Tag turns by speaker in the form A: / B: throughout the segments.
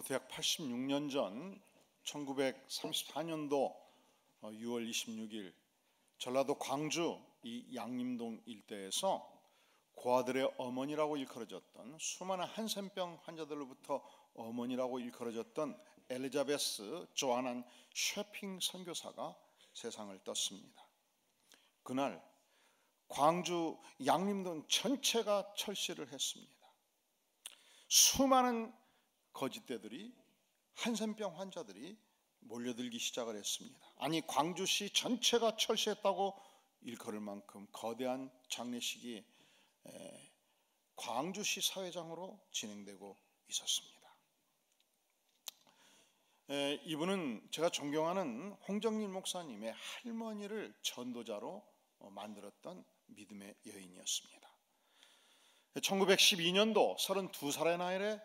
A: 대략 86년 전 1934년도 6월 26일 전라도 광주 이 양림동 일대에서 고아들의 어머니라고 일컬어졌던 수많은 한센병 환자들로부터 어머니라고 일컬어졌던 엘리자베스 조아난 쉐핑 선교사가 세상을 떴습니다. 그날 광주 양림동 전체가 철시를 했습니다. 수많은 거짓대들이 한센병 환자들이 몰려들기 시작을 했습니다. 아니 광주시 전체가 철시했다고 일컬을 만큼 거대한 장례식이 광주시 사회장으로 진행되고 있었습니다. 이분은 제가 존경하는 홍정일 목사님의 할머니를 전도자로 만들었던 믿음의 여인이었습니다. 1912년도 32살의 나이에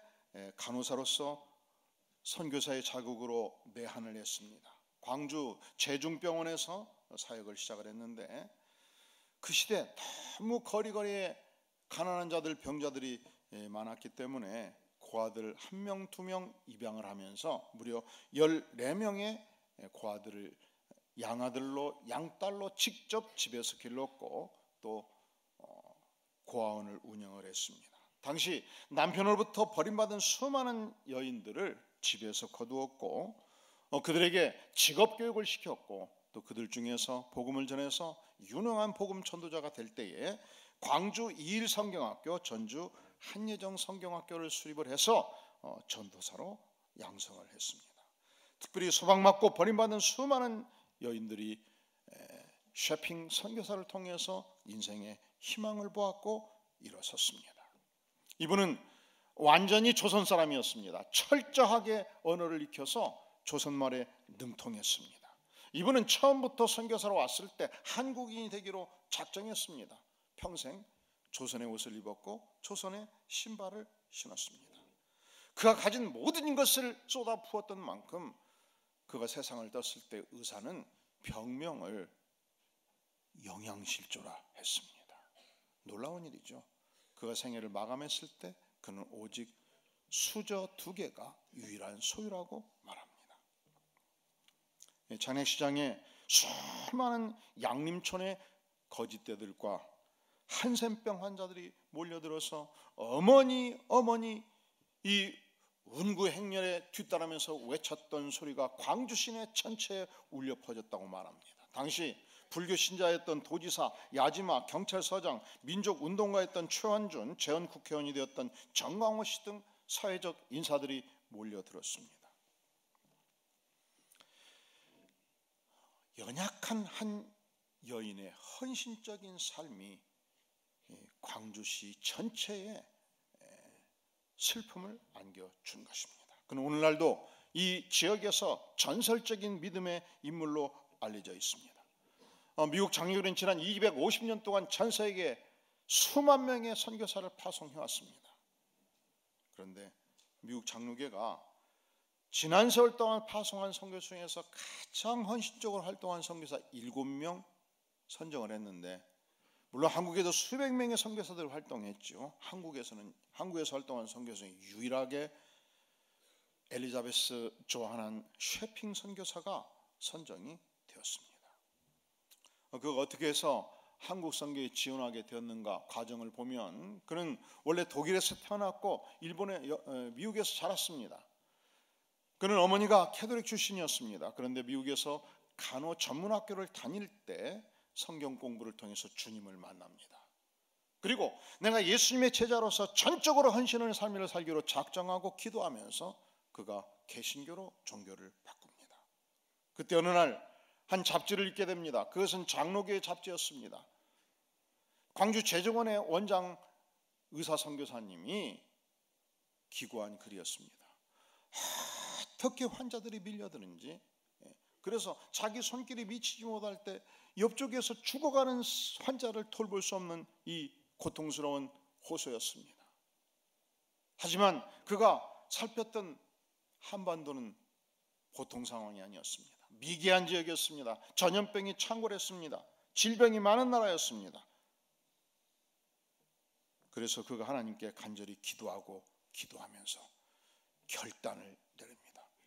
A: 간호사로서 선교사의 자격으로 내한을 했습니다. 광주 제중병원에서 사역을 시작을 했는데 그 시대 너무 거리거리에 가난한 자들, 병자들이 많았기 때문에 고아들 1명, 2명 입양을 하면서 무려 14명의 고아들을 양아들로, 양딸로 직접 집에서 길렀고 또 고아원을 운영을 했습니다. 당시 남편으로부터 버림받은 수많은 여인들을 집에서 거두었고 그들에게 직업교육을 시켰고 또 그들 중에서 복음을 전해서 유능한 복음 전도자가 될 때에 광주 이일성경학교, 전주 한예정 성경학교를 수립을 해서 전도사로 양성을 했습니다. 특별히 소방맞고 버림받은 수많은 여인들이 쉐핑 선교사를 통해서 인생의 희망을 보았고 일어섰습니다. 이분은 완전히 조선 사람이었습니다. 철저하게 언어를 익혀서 조선말에 능통했습니다. 이분은 처음부터 선교사로 왔을 때 한국인이 되기로 작정했습니다. 평생 조선의 옷을 입었고 조선의 신발을 신었습니다. 그가 가진 모든 것을 쏟아부었던 만큼 그가 세상을 떴을 때 의사는 병명을 영양실조라 했습니다. 놀라운 일이죠. 그가 생애를 마감했을 때 그는 오직 수저 2개가 유일한 소유라고 말합니다. 장례식장에 수많은 양림촌의 거짓대들과 한센병 환자들이 몰려들어서 어머니 이 운구행렬에 뒤따르면서 외쳤던 소리가 광주 시내 전체에 울려 퍼졌다고 말합니다. 당시 불교 신자였던 도지사, 야지마, 경찰서장, 민족운동가였던 최원준, 재헌국회의원이 되었던 정광호 씨 등 사회적 인사들이 몰려들었습니다. 연약한 한 여인의 헌신적인 삶이 광주시 전체에 슬픔을 안겨준 것입니다. 그는 오늘날도 이 지역에서 전설적인 믿음의 인물로 알려져 있습니다. 미국 장로교는 지난 250년 동안 전 세계에 수만 명의 선교사를 파송해 왔습니다. 그런데 미국 장로교가 지난 세월 동안 파송한 선교사 중에서 가장 헌신적으로 활동한 선교사 7명 선정을 했는데, 물론 한국에도 수백 명의 선교사들이 활동했죠. 한국에서 활동한 선교사 중에 유일하게 엘리자베스 조아난 쉐핑 선교사가 선정이 되었습니다. 그가 어떻게 해서 한국 선교에 지원하게 되었는가 과정을 보면, 그는 원래 독일에서 태어났고 미국에서 자랐습니다. 그는 어머니가 캐톨릭 출신이었습니다. 그런데 미국에서 간호 전문학교를 다닐 때 성경 공부를 통해서 주님을 만납니다. 그리고 내가 예수님의 제자로서 전적으로 헌신하는 삶을 살기로 작정하고 기도하면서 그가 개신교로 종교를 바꿉니다. 그때 어느 날 한 잡지를 읽게 됩니다. 그것은 장로교의 잡지였습니다. 광주 제정원의 원장 의사 선교사님이 기고한 글이었습니다. 어떻게 환자들이 밀려드는지, 그래서 자기 손길이 미치지 못할 때 옆쪽에서 죽어가는 환자를 돌볼 수 없는 이 고통스러운 호소였습니다. 하지만 그가 살폈던 한반도는 보통 상황이 아니었습니다. 미개한 지역이었습니다. 전염병이 창궐했습니다. 질병이 많은 나라였습니다. 그래서 그가 하나님께 간절히 기도하면서 결단을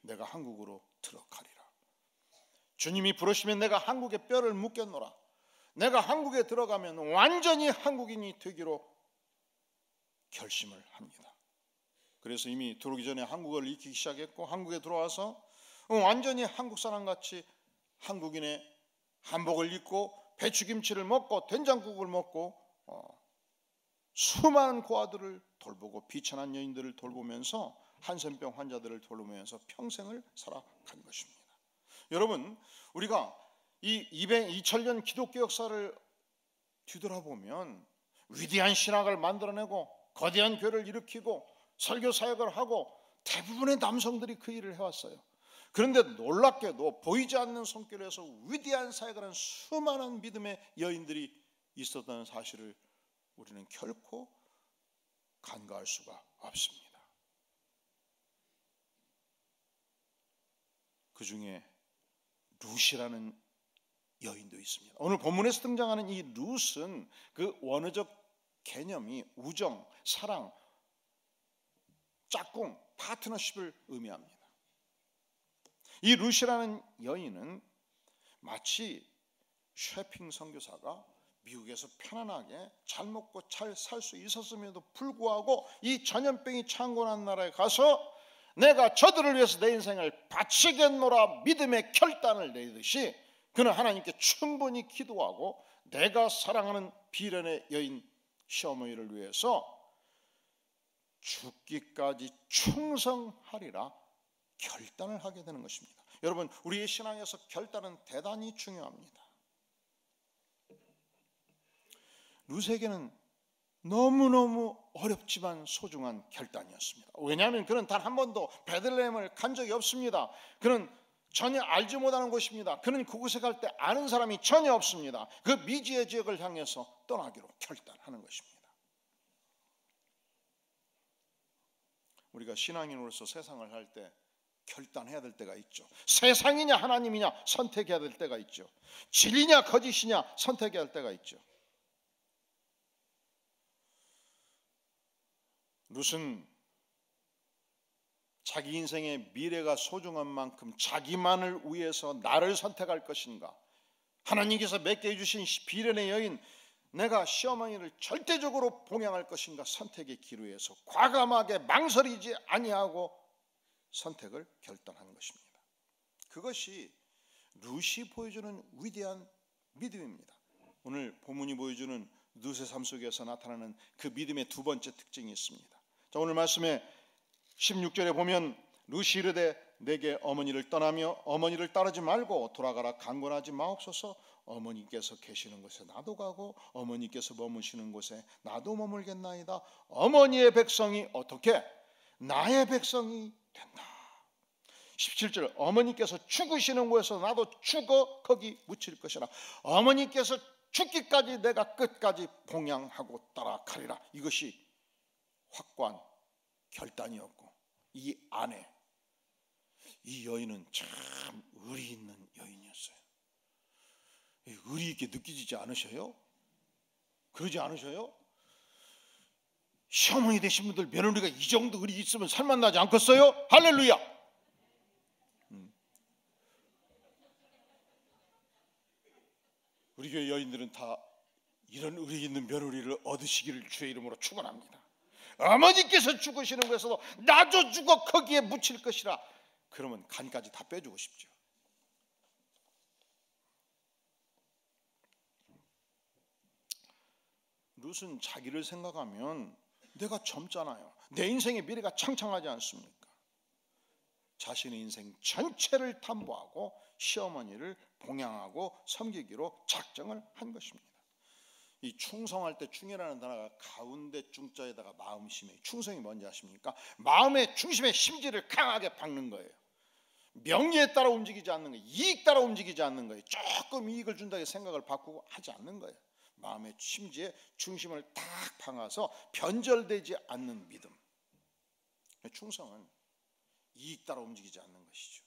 A: 내가 한국으로 들어가리라. 주님이 부르시면 내가 한국에 뼈를 묻겠노라. 내가 한국에 들어가면 완전히 한국인이 되기로 결심을 합니다. 그래서 이미 들어오기 전에 한국어를 익히기 시작했고, 한국에 들어와서 완전히 한국 사람같이 한국인의 한복을 입고 배추김치를 먹고 된장국을 먹고 수많은 고아들을 돌보고 비천한 여인들을 돌보면서 한센병 환자들을 돌보면서 평생을 살아간 것입니다. 여러분, 우리가 이 2000년 기독교 역사를 뒤돌아보면 위대한 신학을 만들어내고 거대한 교회를 일으키고 설교 사역을 하고 대부분의 남성들이 그 일을 해왔어요. 그런데 놀랍게도 보이지 않는 손길에서 위대한 사역을 한 수많은 믿음의 여인들이 있었다는 사실을 우리는 결코 간과할 수가 없습니다. 그 중에 룻이라는 여인도 있습니다. 오늘 본문에서 등장하는 이 룻은 그 원어적 개념이 우정, 사랑, 짝꿍, 파트너십을 의미합니다. 이 룻이라는 여인은 마치 셰핑 선교사가 미국에서 편안하게 잘 먹고 잘 살 수 있었음에도 불구하고 이 전염병이 창궐한 나라에 가서 내가 저들을 위해서 내 인생을 바치겠노라 믿음의 결단을 내듯이 그는 하나님께 충분히 기도하고 내가 사랑하는 비련의 여인 시어머니를 위해서 죽기까지 충성하리라 결단을 하게 되는 것입니다. 여러분, 우리의 신앙에서 결단은 대단히 중요합니다. 룻에게는 너무너무 어렵지만 소중한 결단이었습니다. 왜냐하면 그는 단 한 번도 베들레헴을 간 적이 없습니다. 그는 전혀 알지 못하는 곳입니다. 그는 그곳에 갈 때 아는 사람이 전혀 없습니다. 그 미지의 지역을 향해서 떠나기로 결단하는 것입니다. 우리가 신앙인으로서 세상을 할 때 결단해야 될 때가 있죠. 세상이냐 하나님이냐 선택해야 될 때가 있죠. 진리냐 거짓이냐 선택해야 할 때가 있죠. 룻은 자기 인생의 미래가 소중한 만큼 자기만을 위해서 나를 선택할 것인가, 하나님께서 맺게 해주신 비련의 여인 내가 시어머니를 절대적으로 봉양할 것인가 선택의 기로에서 과감하게 망설이지 아니하고 선택을 결단하는 것입니다. 그것이 룻이 보여주는 위대한 믿음입니다. 오늘 본문이 보여주는 룻의 삶 속에서 나타나는 그 믿음의 두 번째 특징이 있습니다. 자, 오늘 말씀에 16절에 보면 룻이 이르되 내게 어머니를 떠나며 어머니를 따르지 말고 돌아가라 강권하지 마옵소서. 어머니께서 계시는 곳에 나도 가고 어머니께서 머무시는 곳에 나도 머물겠나이다. 어머니의 백성이 어떻게 나의 백성이 된다. 17절 어머니께서 죽으시는 곳에서 나도 죽어 거기 묻힐 것이라. 어머니께서 죽기까지 내가 끝까지 봉양하고 따라가리라. 이것이 확고한 결단이었고, 이 아내, 이 여인은 참 의리 있는 여인이었어요. 의리 있게 느끼지 않으셔요? 그러지 않으셔요? 시어머니 되신 분들 며느리가 이 정도 의리 있으면 살만 나지 않겠어요? 할렐루야! 우리 교회 여인들은 다 이런 의리 있는 며느리를 얻으시기를 주의 이름으로 축원합니다. 어머니께서 죽으시는 곳에서도 나도 죽어 거기에 묻힐 것이라. 그러면 간까지 다 빼주고 싶죠. 룻은 자기를 생각하면 내가 젊잖아요. 내 인생의 미래가 창창하지 않습니까? 자신의 인생 전체를 담보하고 시어머니를 봉양하고 섬기기로 작정을 한 것입니다. 이 충성할 때 충이라는 단어가 가운데 중자에다가 마음심에, 충성이 뭔지 아십니까? 마음의 중심에 심지를 강하게 박는 거예요. 명예에 따라 움직이지 않는 거예요. 이익 따라 움직이지 않는 거예요. 조금 이익을 준다고 생각을 바꾸고 하지 않는 거예요. 마음의 심지에 중심을 딱 박아서 변절되지 않는 믿음. 충성은 이익 따라 움직이지 않는 것이죠.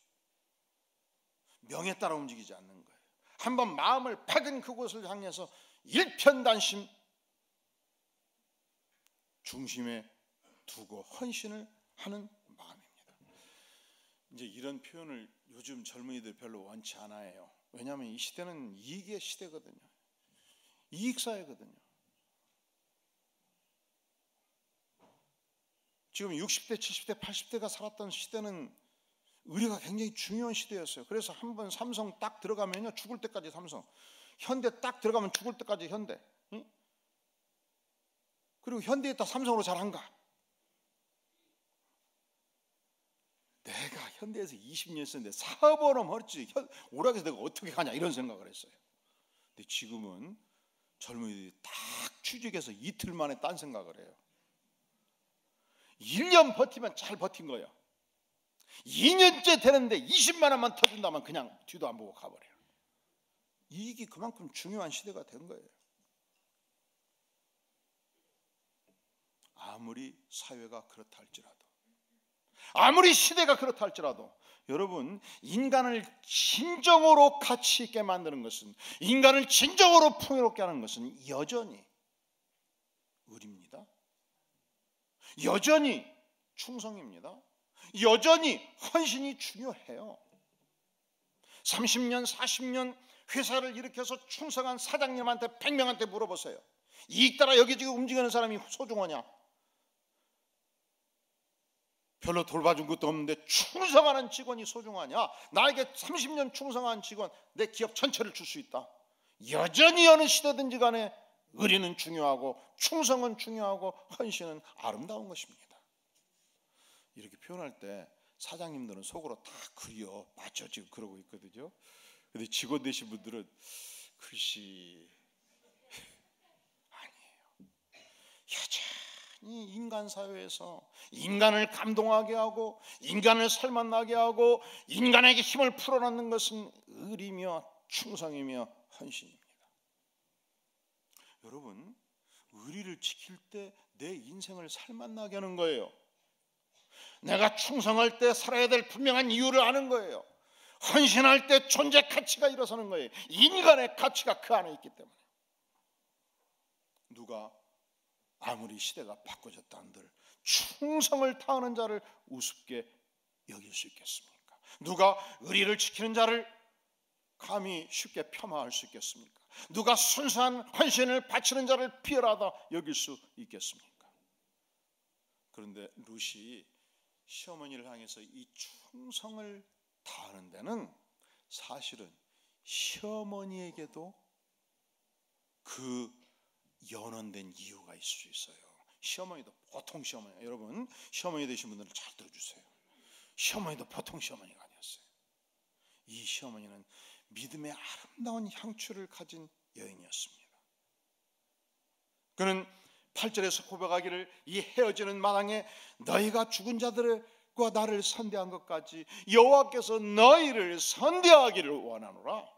A: 명예 따라 움직이지 않는 거예요. 한번 마음을 박은 그곳을 향해서 일편단심 중심에 두고 헌신을 하는 마음입니다. 이제 이런 표현을 요즘 젊은이들 별로 원치 않아요. 왜냐하면 이 시대는 이익의 시대거든요. 이익사회거든요. 지금 60대, 70대, 80대가 살았던 시대는 의리가 굉장히 중요한 시대였어요. 그래서 한번 삼성 딱 들어가면요, 죽을 때까지 삼성. 현대 딱 들어가면 죽을 때까지 현대. 응? 그리고 현대에 있다 삼성으로 잘한가? 내가 현대에서 20년 썼는데 사업으로 멀지 오락에서 내가 어떻게 가냐 이런 생각을 했어요. 근데 지금은 젊은이들이 딱 취직해서 이틀 만에 딴 생각을 해요. 1년 버티면 잘 버틴 거예요. 2년째 되는데 20만 원만 터준다면 그냥 뒤도 안 보고 가버려요. 이익이 그만큼 중요한 시대가 된 거예요. 아무리 사회가 그렇다 할지라도, 아무리 시대가 그렇다 할지라도 여러분, 인간을 진정으로 가치 있게 만드는 것은, 인간을 진정으로 풍요롭게 하는 것은 여전히 의리입니다. 여전히 충성입니다. 여전히 헌신이 중요해요. 30년, 40년 회사를 일으켜서 충성한 사장님한테 100명한테 물어보세요. 이익 따라 여기 지금 움직이는 사람이 소중하냐? 별로 돌봐준 것도 없는데 충성하는 직원이 소중하냐? 나에게 30년 충성한 직원, 내 기업 전체를 줄 수 있다. 여전히 어느 시대든지 간에 의리는 중요하고 충성은 중요하고 헌신은 아름다운 것입니다. 이렇게 표현할 때 사장님들은 속으로 다 그려 맞죠? 지금 그러고 있거든요. 근데 직원 되신 분들은 글씨 아니에요. 여전히 인간 사회에서 인간을 감동하게 하고 인간을 살맛나게 하고 인간에게 힘을 풀어넣는 것은 의리며 충성이며 헌신입니다. 여러분, 의리를 지킬 때 내 인생을 살맛나게 하는 거예요. 내가 충성할 때 살아야 될 분명한 이유를 아는 거예요. 헌신할 때 존재 가치가 일어서는 거예요. 인간의 가치가 그 안에 있기 때문에. 누가 아무리 시대가 바꿔졌다 한들 충성을 다하는 자를 우습게 여길 수 있겠습니까? 누가 의리를 지키는 자를 감히 쉽게 폄하할 수 있겠습니까? 누가 순수한 헌신을 바치는 자를 비열하다 여길 수 있겠습니까? 그런데 룻이 시어머니를 향해서 이 충성을 다하는 데는 사실은 시어머니에게도 그 연원된 이유가 있을 수 있어요. 시어머니도 보통 시어머니, 여러분 시어머니 되신 분들은 잘 들어주세요. 시어머니도 보통 시어머니가 아니었어요. 이 시어머니는 믿음의 아름다운 향추를 가진 여인이었습니다. 그는 8절에서 고백하기를 이 헤어지는 마당에 너희가 죽은 자들과 나를 선대한 것까지 여호와께서 너희를 선대하기를 원하노라.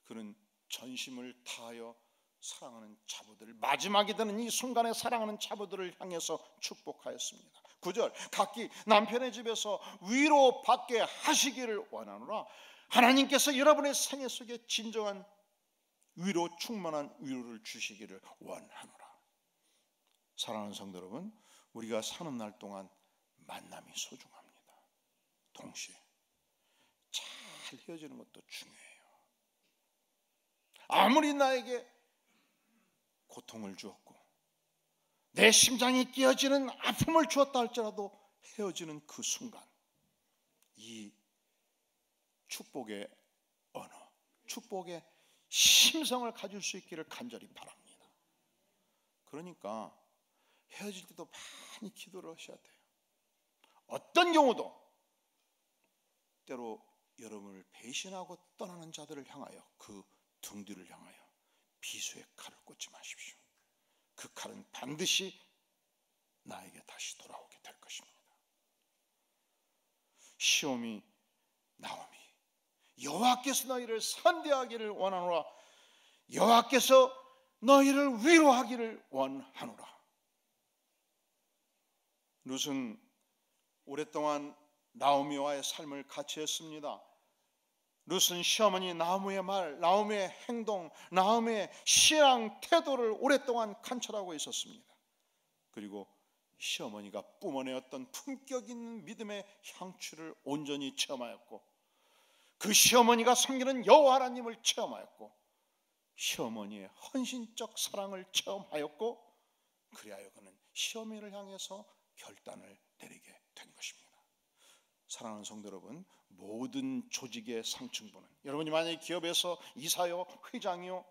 A: 그는 전심을 다하여 사랑하는 자부들, 마지막이 되는 이 순간에 사랑하는 자부들을 향해서 축복하였습니다. 9절 각기 남편의 집에서 위로받게 하시기를 원하노라. 하나님께서 여러분의 생애 속에 진정한 위로, 충만한 위로를 주시기를 원하노라. 사랑하는 성도 여러분, 우리가 사는 날 동안 만남이 소중합니다. 동시에 잘 헤어지는 것도 중요해요. 아무리 나에게 고통을 주었고 내 심장이 끼어지는 아픔을 주었다 할지라도 헤어지는 그 순간 이 축복의 언어, 축복의 심성을 가질 수 있기를 간절히 바랍니다. 그러니까 헤어질 때도 많이 기도를 하셔야 돼요. 어떤 경우도 때로 여러분을 배신하고 떠나는 자들을 향하여 그 등 뒤를 향하여 비수의 칼을 꽂지 마십시오. 그 칼은 반드시 나에게 다시 돌아오게 될 것입니다. 시오미 나오미 여호와께서 너희를 선대하기를 원하노라. 여호와께서 너희를 위로하기를 원하노라. 룻은 오랫동안 나오미와의 삶을 같이 했습니다. 룻은 시어머니 나오미의 말, 나오미의 행동, 나오미의 신앙 태도를 오랫동안 관찰하고 있었습니다. 그리고 시어머니가 뿜어내었던 품격 있는 믿음의 향취를 온전히 체험하였고, 그 시어머니가 섬기는 여호와 하나님을 체험하였고, 시어머니의 헌신적 사랑을 체험하였고, 그리하여 그는 시어머니를 향해서 결단을 내리게 된 것입니다. 사랑하는 성도 여러분, 모든 조직의 상층부는, 여러분이 만약에 기업에서 이사요, 회장이요,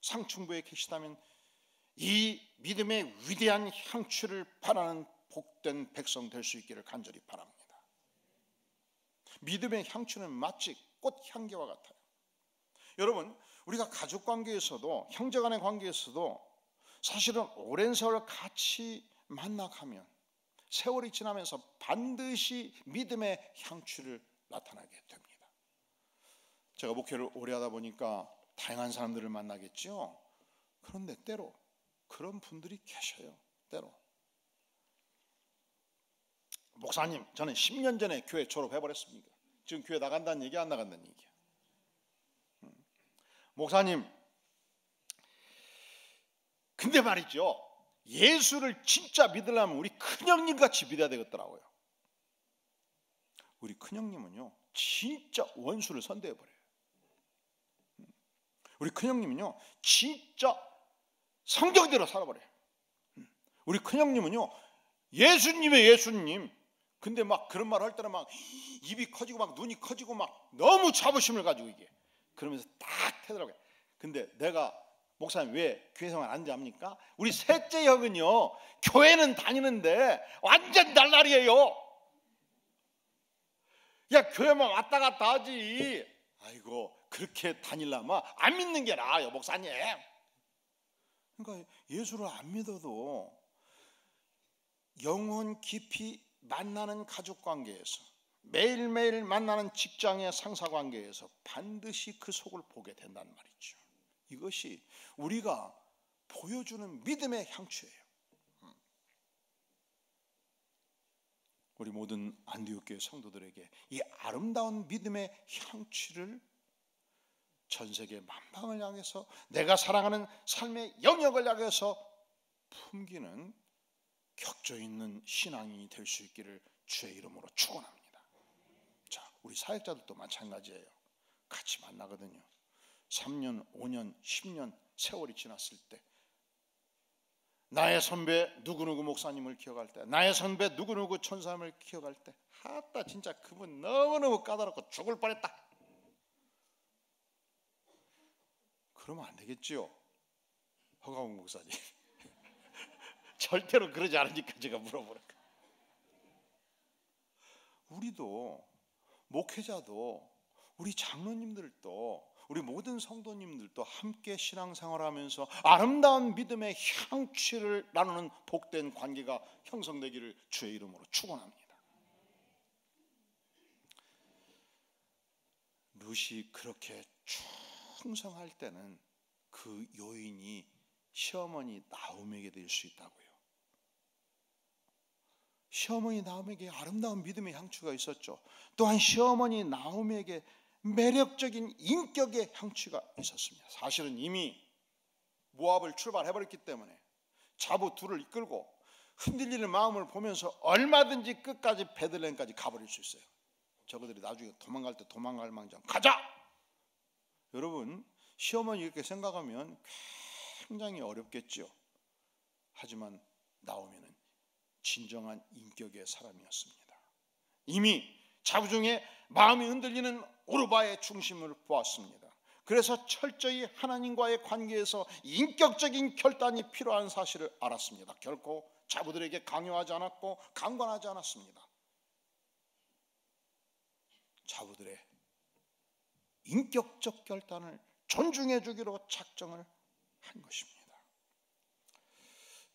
A: 상층부에 계시다면 이 믿음의 위대한 향취를 바라는 복된 백성 될 수 있기를 간절히 바랍니다. 믿음의 향취는 마치 꽃향기와 같아요. 여러분, 우리가 가족 관계에서도, 형제 간의 관계에서도 사실은 오랜 세월 같이 만나가면 세월이 지나면서 반드시 믿음의 향취를 나타나게 됩니다. 제가 목회를 오래 하다 보니까 다양한 사람들을 만나겠죠. 그런데 때로 그런 분들이 계셔요. 때로 목사님, 저는 10년 전에 교회 졸업해버렸습니다. 지금 교회 나간다는 얘기, 안 나간다는 얘기야. 목사님, 근데 말이죠, 예수를 진짜 믿으려면 우리 큰형님 같이 믿어야 되겠더라고요. 우리 큰형님은요 진짜 원수를 선대해버려요. 우리 큰형님은요 진짜 성경대로 살아버려요. 우리 큰형님은요 예수님의 예수님, 근데 막 그런 말 할 때는 막 입이 커지고 막 눈이 커지고 막 너무 자부심을 가지고 이게 그러면서 딱 하더라고요. 근데 내가 목사님 왜 교회 생활 안 합니까? 우리 셋째 형은요 교회는 다니는데 완전 날라리예요. 야, 교회만 왔다 갔다 하지. 아이고, 그렇게 다니려면 안 믿는 게 나아요, 목사님. 그러니까 예수를 안 믿어도 영혼 깊이 만나는 가족 관계에서, 매일매일 만나는 직장의 상사 관계에서 반드시 그 속을 보게 된다는 말이죠. 이것이 우리가 보여주는 믿음의 향취예요. 우리 모든 안디옥교회 성도들에게 이 아름다운 믿음의 향취를 전 세계 만방을 향해서, 내가 사랑하는 삶의 영역을 향해서 품기는 격조 있는 신앙인이 될 수 있기를 주의 이름으로 축원합니다. 자, 우리 사역자들도 마찬가지예요. 같이 만나거든요. 3년, 5년, 10년 세월이 지났을 때 나의 선배 누구누구 목사님을 기억할 때, 나의 선배 누구누구 천사님을 기억할 때, 하다 진짜 그분 너무너무 까다롭고 죽을 뻔했다. 그러면 안 되겠지요, 허가웅 목사님. 절대로 그러지 않으니까 제가 물어보니까. 우리도, 목회자도, 우리 장로님들도, 우리 모든 성도님들도 함께 신앙생활하면서 아름다운 믿음의 향취를 나누는 복된 관계가 형성되기를 주의 이름으로 축원합니다. 룻이 그렇게 충성할 때는 그 요인이 시어머니 나오미에게 될 수 있다고요. 시어머니 나오미에게 아름다운 믿음의 향취가 있었죠. 또한 시어머니 나오미에게 매력적인 인격의 향취가 있었습니다. 사실은 이미 모압을 출발해버렸기 때문에 자부 둘을 이끌고 흔들리는 마음을 보면서 얼마든지 끝까지 베들레헴까지 가버릴 수 있어요. 저거들이 나중에 도망갈 때 도망갈 망정 가자! 여러분, 시어머니 이렇게 생각하면 굉장히 어렵겠죠. 하지만 나오미는 진정한 인격의 사람이었습니다. 이미 자부중에 마음이 흔들리는 오르바의 중심을 보았습니다. 그래서 철저히 하나님과의 관계에서 인격적인 결단이 필요한 사실을 알았습니다. 결코 자부들에게 강요하지 않았고 강권하지 않았습니다. 자부들의 인격적 결단을 존중해 주기로 작정을 한 것입니다.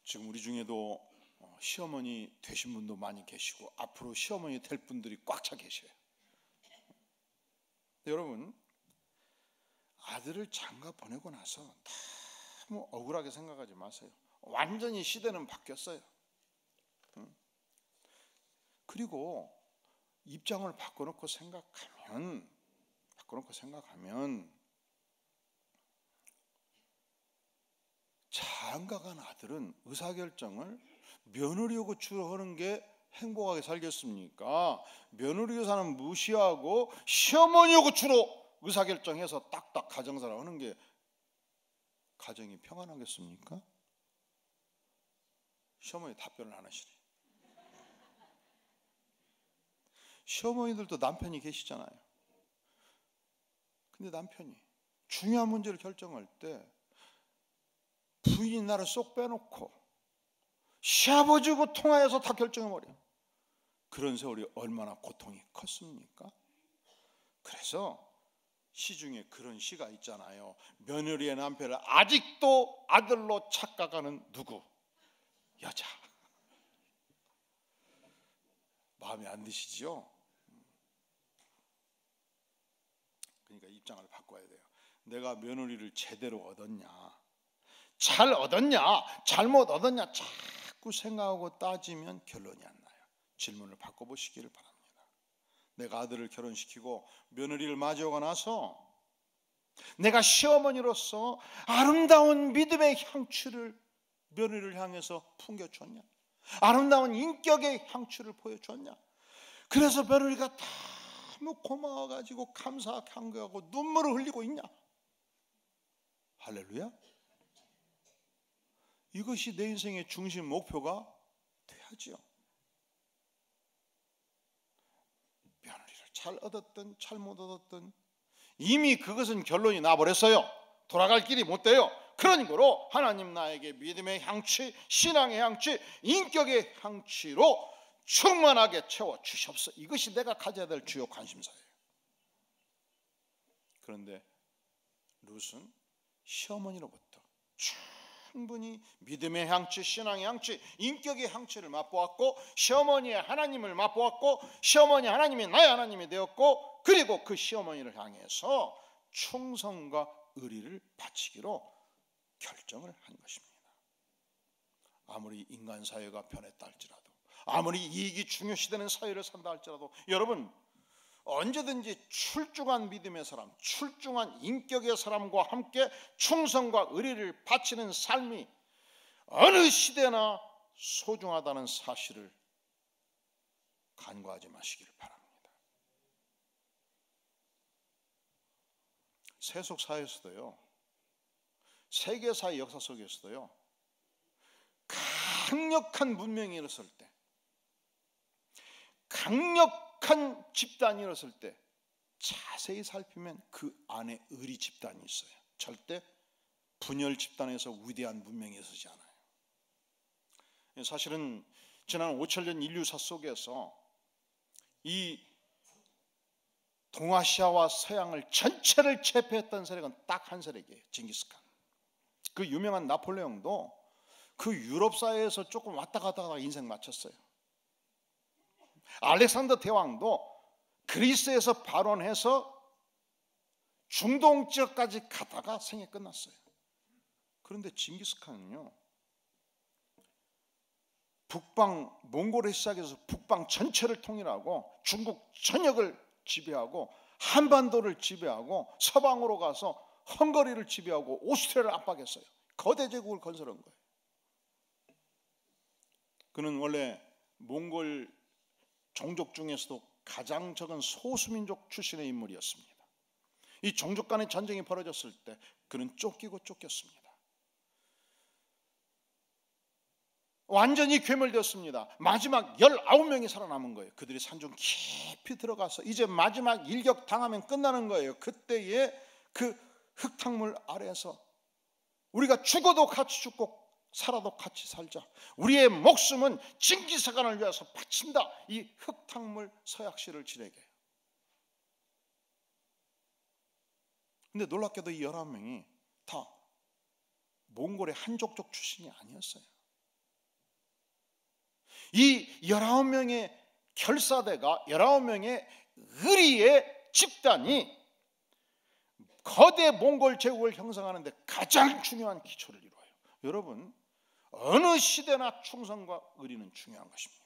A: 지금 우리 중에도 시어머니 되신 분도 많이 계시고 앞으로 시어머니 될 분들이 꽉 차 계셔요. 여러분, 아들을 장가 보내고 나서 너무 억울하게 생각하지 마세요. 완전히 시대는 바뀌었어요. 그리고 입장을 바꿔놓고 생각하면 장가간 아들은 의사결정을 며느리하고 주로 하는 게 행복하게 살겠습니까? 며느리 의사는 무시하고 시어머니하고 주로 의사결정해서 딱딱 가정생활 하는 게 가정이 평안하겠습니까? 시어머니 답변을 안 하시네. 시어머니들도 남편이 계시잖아요. 근데 남편이 중요한 문제를 결정할 때 부인이 나를 쏙 빼놓고 시아버지하고 통화해서 다 결정해버려. 그런 세월이 얼마나 고통이 컸습니까? 그래서 시중에 그런 시가 있잖아요. 며느리의 남편을 아직도 아들로 착각하는 누구? 여자. 마음에 안 드시죠? 그러니까 입장을 바꿔야 돼요. 내가 며느리를 제대로 얻었냐, 잘 얻었냐, 잘못 얻었냐 자꾸 생각하고 따지면 결론이 안 나요. 질문을 바꿔보시기를 바랍니다. 내가 아들을 결혼시키고 며느리를 맞이하고 나서 내가 시어머니로서 아름다운 믿음의 향취를 며느리를 향해서 풍겨줬냐, 아름다운 인격의 향취를 보여줬냐. 그래서 며느리가 너무 고마워가지고 감사하고 눈물을 흘리고 있냐. 할렐루야. 이것이 내 인생의 중심 목표가 돼야지요. 며느리를 잘 얻었든 잘못 얻었든 이미 그것은 결론이 나버렸어요. 돌아갈 길이 못 돼요. 그러니까로 하나님 나에게 믿음의 향취, 신앙의 향취, 인격의 향취로 충만하게 채워주시옵소서. 이것이 내가 가져야 될 주요 관심사예요. 그런데 룻은 시어머니로부터 충분히 믿음의 향취, 신앙의 향취, 인격의 향취를 맛보았고 시어머니의 하나님을 맛보았고 시어머니 하나님이 나의 하나님이 되었고 그리고 그 시어머니를 향해서 충성과 의리를 바치기로 결정을 한 것입니다. 아무리 인간 사회가 변했다 할지라도 아무리 이익이 중요시되는 사회를 산다 할지라도 여러분 언제든지 출중한 믿음의 사람, 출중한 인격의 사람과 함께 충성과 의리를 바치는 삶이 어느 시대나 소중하다는 사실을 간과하지 마시기를 바랍니다. 세속사에서도요, 세계사의 역사 속에서도요, 강력한 문명이 일어설 때, 강력한 집단이 일어설 때 자세히 살피면 그 안에 의리 집단이 있어요. 절대 분열 집단에서 위대한 문명이 있지 않아요. 사실은 지난 5천년 인류사 속에서 이 동아시아와 서양을 전체를 제패했던 세력은 딱 한 세력이에요. 징기스칸. 그 유명한 나폴레옹도 그 유럽 사회에서 조금 왔다 갔다 하다가 인생 마쳤어요. 알렉산더 대왕도 그리스에서 발원해서 중동 지역까지 가다가 생애 끝났어요. 그런데 징기스칸은요, 북방 몽골에 시작해서 북방 전체를 통일하고 중국 전역을 지배하고 한반도를 지배하고 서방으로 가서 헝가리를 지배하고 오스트리아를 압박했어요. 거대 제국을 건설한 거예요. 그는 원래 몽골 종족 중에서도 가장 적은 소수민족 출신의 인물이었습니다. 이 종족 간의 전쟁이 벌어졌을 때 그는 쫓기고 쫓겼습니다. 완전히 괴멸되었습니다. 마지막 19명이 살아남은 거예요. 그들이 산중 깊이 들어가서 이제 마지막 일격 당하면 끝나는 거예요. 그때에 그 흙탕물 아래에서 우리가 죽어도 같이 죽고 살아도 같이 살자. 우리의 목숨은 징기스칸을 위해서 바친다. 이 흙탕물 서약시를 지내게. 근데 놀랍게도 이 11명이 다 몽골의 한족족 출신이 아니었어요. 이 19명의 결사대가 19명의 의리의 집단이 거대 몽골 제국을 형성하는 데 가장 중요한 기초를 이루어요. 여러분, 어느 시대나 충성과 의리는 중요한 것입니다.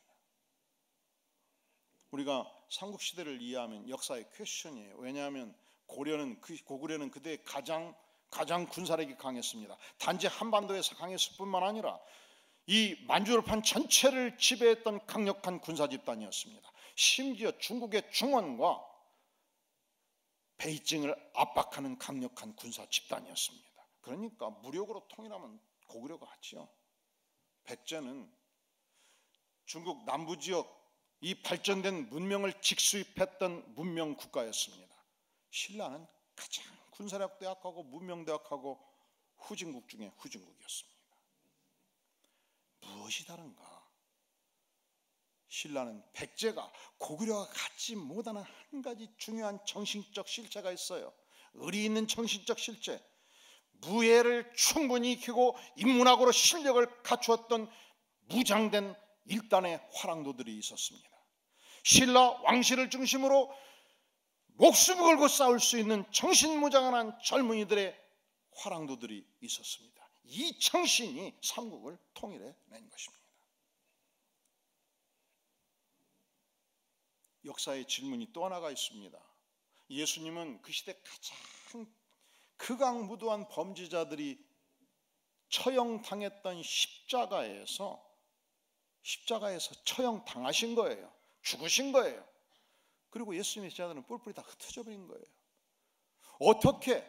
A: 우리가 삼국시대를 이해하면 역사의 퀘스천이에요. 왜냐하면 고구려는 그때 가장 군사력이 강했습니다. 단지 한반도에서 강했을 뿐만 아니라 이 만주르판 전체를 지배했던 강력한 군사 집단이었습니다. 심지어 중국의 중원과 베이징을 압박하는 강력한 군사 집단이었습니다. 그러니까 무력으로 통일하면 고구려가 하지요. 백제는 중국 남부지역 이 발전된 문명을 직수입했던 문명 국가였습니다. 신라는 가장 군사력도 약하고 문명도 약하고 후진국 중에 후진국이었습니다. 무엇이 다른가? 신라는 백제가 고구려가 갖지 못하는 한 가지 중요한 정신적 실체가 있어요. 의리 있는 정신적 실체. 무예를 충분히 익히고 인문학으로 실력을 갖추었던 무장된 일단의 화랑도들이 있었습니다. 신라 왕실을 중심으로 목숨을 걸고 싸울 수 있는 정신무장한 젊은이들의 화랑도들이 있었습니다. 이 정신이 삼국을 통일해 낸 것입니다. 역사의 질문이 또 하나가 있습니다. 예수님은 그 시대 가장 극악무도한 범죄자들이 처형당했던 십자가에서 처형당하신 거예요. 죽으신 거예요. 그리고 예수님의 제자들은 뿔뿔이 다 흩어져 버린 거예요. 어떻게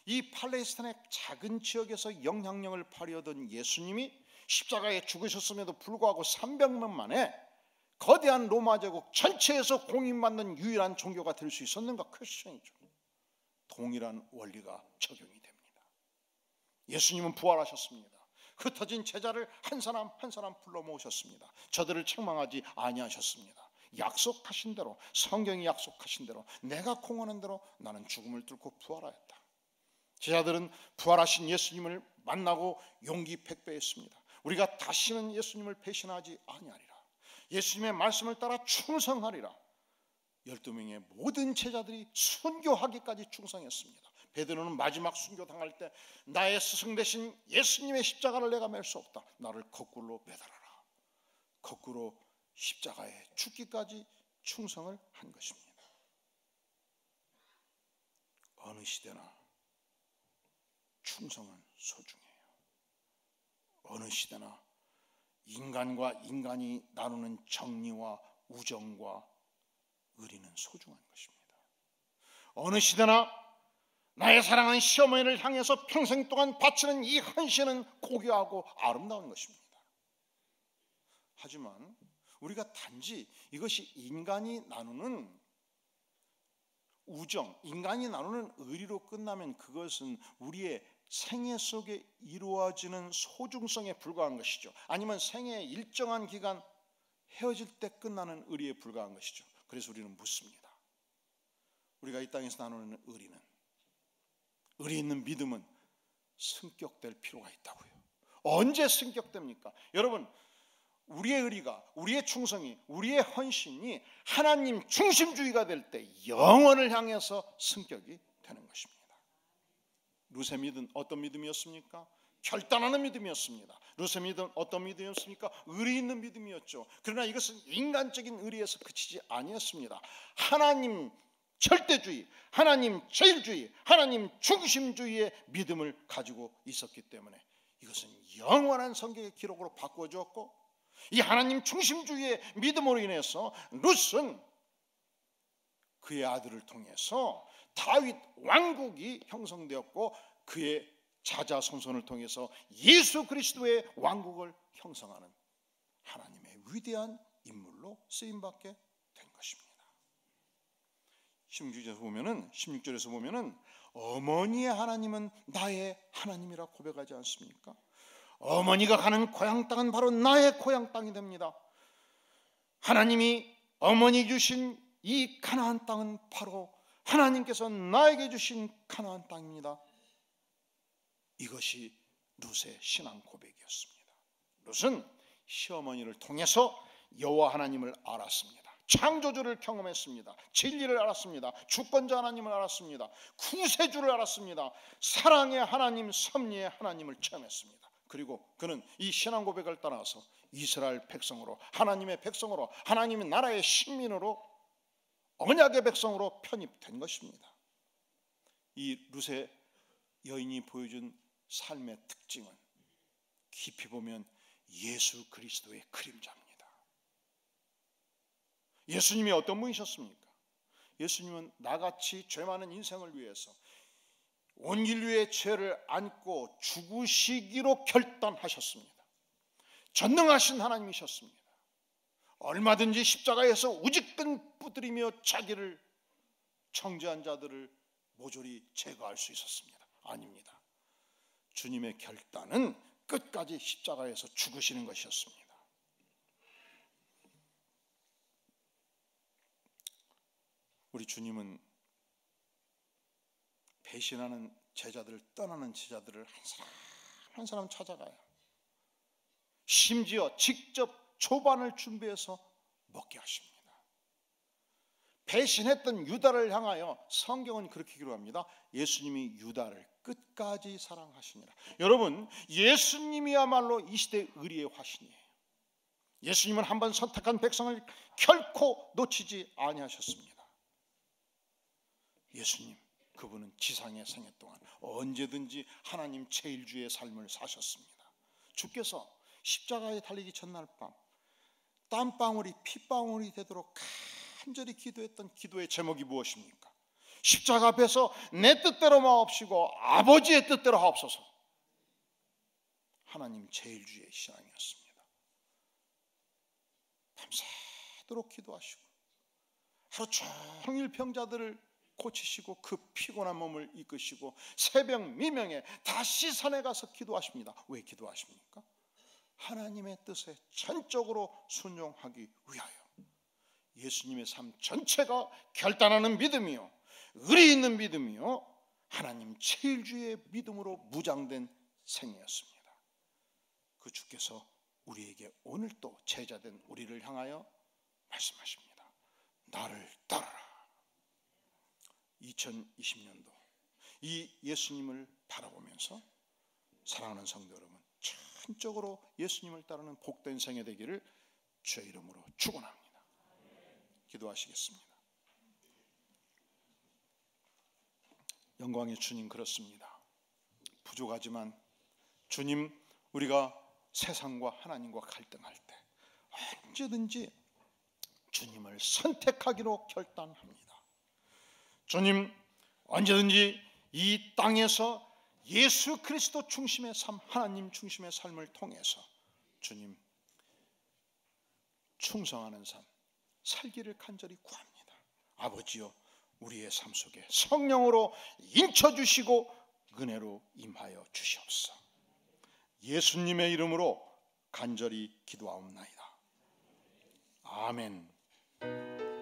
A: 이 팔레스타인의 작은 지역에서 영향력을 발휘하던 예수님이 십자가에 죽으셨음에도 불구하고 300년 만에 거대한 로마 제국 전체에서 공인받는 유일한 종교가 될 수 있었는가? 크리스천이죠. 동일한 원리가 적용이 됩니다. 예수님은 부활하셨습니다. 흩어진 제자를 한 사람 한 사람 불러 모으셨습니다. 저들을 책망하지 아니하셨습니다. 약속하신 대로, 성경이 약속하신 대로, 내가 공언한 대로 나는 죽음을 뚫고 부활하였다. 제자들은 부활하신 예수님을 만나고 용기 백배했습니다. 우리가 다시는 예수님을 배신하지 아니하리라. 예수님의 말씀을 따라 충성하리라. 12명의 모든 제자들이 순교하기까지 충성했습니다. 베드로는 마지막 순교 당할 때 나의 스승 되신 예수님의 십자가를 내가 맬 수 없다. 나를 거꾸로 매달아라. 거꾸로 십자가에 죽기까지 충성을 한 것입니다. 어느 시대나 충성은 소중해요. 어느 시대나 인간과 인간이 나누는 정의와 우정과 의리는 소중한 것입니다. 어느 시대나 나의 사랑하는 시어머니를 향해서 평생 동안 바치는 이 헌신은 고귀하고 아름다운 것입니다. 하지만 우리가 단지 이것이 인간이 나누는 우정, 인간이 나누는 의리로 끝나면 그것은 우리의 생애 속에 이루어지는 소중성에 불과한 것이죠. 아니면 생애의 일정한 기간 헤어질 때 끝나는 의리에 불과한 것이죠. 그래서 우리는 묻습니다. 우리가 이 땅에서 나누는 의리 있는 믿음은 승격될 필요가 있다고요. 언제 승격됩니까? 여러분, 우리의 의리가, 우리의 충성이, 우리의 헌신이 하나님 중심주의가 될 때 영원을 향해서 승격이 되는 것입니다. 룻의 믿음 어떤 믿음이었습니까? 결단하는 믿음이었습니다. 룻의 믿음 어떤 믿음이었습니까? 의리 있는 믿음이었죠. 그러나 이것은 인간적인 의리에서 그치지 아니었습니다. 하나님 절대주의, 하나님 제일주의, 하나님 중심주의의 믿음을 가지고 있었기 때문에 이것은 영원한 성경의 기록으로 바꾸어졌고, 이 하나님 중심주의의 믿음으로 인해서 룻은 그의 아들을 통해서 다윗 왕국이 형성되었고, 그의 자자손손을 통해서 예수 그리스도의 왕국을 형성하는 하나님의 위대한 인물로 쓰임받게 된 것입니다. 16절에서 보면은 어머니의 하나님은 나의 하나님이라 고백하지 않습니까? 어머니가 가는 고향 땅은 바로 나의 고향 땅이 됩니다. 하나님이 어머니 주신 이 가나안 땅은 바로 하나님께서 나에게 주신 가나안 땅입니다. 이것이 룻의 신앙 고백이었습니다. 룻은 시어머니를 통해서 여호와 하나님을 알았습니다. 창조주를 경험했습니다. 진리를 알았습니다. 주권자 하나님을 알았습니다. 구세주를 알았습니다. 사랑의 하나님, 섭리의 하나님을 체험했습니다. 그리고 그는 이 신앙 고백을 따라서 이스라엘 백성으로, 하나님의 백성으로, 하나님의 나라의 신민으로, 언약의 백성으로 편입된 것입니다. 이 룻의 여인이 보여준 삶의 특징은 깊이 보면 예수 그리스도의 그림자입니다. 예수님이 어떤 분이셨습니까? 예수님은 나같이 죄 많은 인생을 위해서 온 인류의 죄를 안고 죽으시기로 결단하셨습니다. 전능하신 하나님이셨습니다. 얼마든지 십자가에서 우직근 부드리며 자기를 정죄한 자들을 모조리 제거할 수 있었습니다. 아닙니다. 주님의 결단은 끝까지 십자가에서 죽으시는 것이었습니다. 우리 주님은 배신하는 제자들을, 떠나는 제자들을 한 사람 한 사람 찾아가요. 심지어 직접 조반을 준비해서 먹게 하십니다. 배신했던 유다를 향하여 성경은 그렇게 기록합니다. 예수님이 유다를 끝까지 사랑하시니라. 여러분, 예수님이야말로 이 시대의 의리의 화신이에요. 예수님은 한번 선택한 백성을 결코 놓치지 아니하셨습니다. 예수님, 그분은 지상의 생애 동안 언제든지 하나님 제1주의 삶을 사셨습니다. 주께서 십자가에 달리기 전날 밤 땀방울이 핏방울이 되도록 간절히 기도했던 기도의 제목이 무엇입니까? 십자가 앞에서 내 뜻대로 마옵시고 아버지의 뜻대로 하옵소서. 하나님 제1주의 신앙이었습니다. 밤새도록 기도하시고 하루 종일 병자들을 고치시고 그 피곤한 몸을 이끄시고 새벽 미명에 다시 산에 가서 기도하십니다. 왜 기도하십니까? 하나님의 뜻에 전적으로 순종하기 위하여. 예수님의 삶 전체가 결단하는 믿음이요, 의리 있는 믿음이요, 하나님 제1주의 믿음으로 무장된 생애였습니다. 그 주께서 우리에게 오늘 또 제자된 우리를 향하여 말씀하십니다. 나를 따르라. 2020년도 이 예수님을 바라보면서 사랑하는 성도 여러분, 전적으로 예수님을 따르는 복된 생애 되기를 주의 이름으로 축원합니다. 기도하시겠습니다. 영광의 주님, 그렇습니다. 부족하지만 주님, 우리가 세상과 하나님과 갈등할 때 언제든지 주님을 선택하기로 결단합니다. 주님, 언제든지 이 땅에서 예수 그리스도 중심의 삶, 하나님 중심의 삶을 통해서 주님 충성하는 삶 살기를 간절히 구합니다. 아버지여, 우리의 삶 속에 성령으로 인쳐주시고 은혜로 임하여 주시옵소서. 예수님의 이름으로 간절히 기도하옵나이다. 아멘.